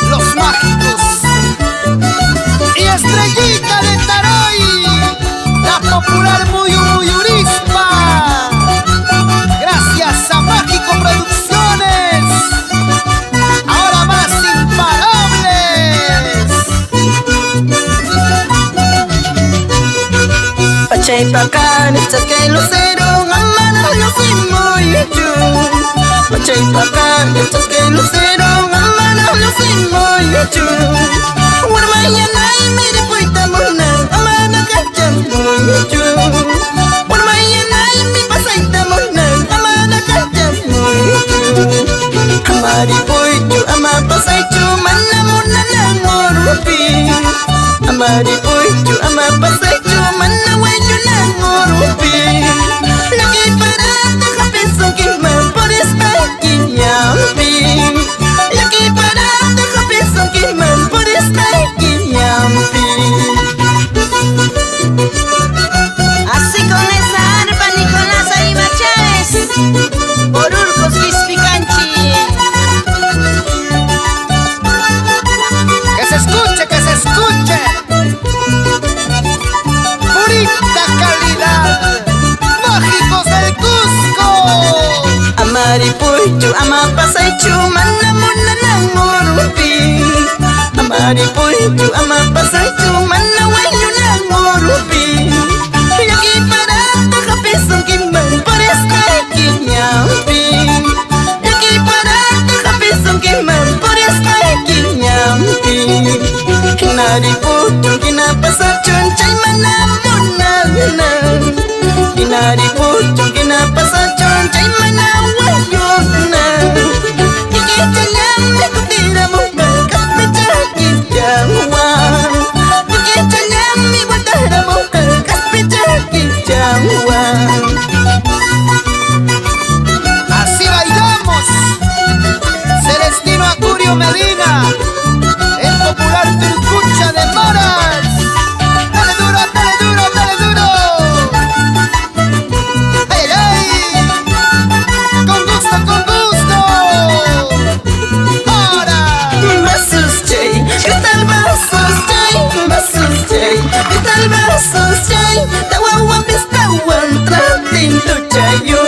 Los Mágicos y Estrellita de Taray, la popular Muyurispa. Gracias a Mágico Producciones, ahora más imparables. Pachay pakan, estas que lucero, amana los imoyuchu. Pachay pakan, estas que lucero, amana los imoyuchu. Warmayana y mire puita mona, amana kacham moyuchu. Warmayana y mi pasaita mona, amana kacham moyuchu. Amari puichu, ama pasaichu, mana mona na morupi. Amari puichu, ama pasaichu, mana wayu na morupi. Lagi parata kapisong kiman, por esta kinyampi. Lagi parata kapisong kiman, por esta kinyampi. Así con esa arpa Nicolás Arriba Chávez, por Urcos Quispicanchi. Que se escuche, que se escuche. Purita calidad, Mágicos del Cusco. Amari puichu, ama pasaichu, mana mona na morupi. Amari puichu, ama pasaichu, mana wayu na morupi. Lagi parata kapisong kiman, por esta kinyampi. Lagi parata kapisong kiman, por esta kinyampi. Kinari puichu, kinapasachun, chay mana mona na. Kinari puichu, kinapasachun, chay mana wayu na. Ikichanyam, ikutira mo ba, kaspechakityawa. Ikichanyam, iwatara mo ba, kaspechakityawa. Así bailamos. Celestino Acurio Medina, el popular Turcucha de Moras. Dale duro, dale duro, dale duro. ¡Hey, hey! Con gusto, con gusto. Ahora. Vasos chay, ¿qué tal vasos chay? Vasos chay, ¿qué tal vasos chay? Tawawan pistawan, tratin tu chayo.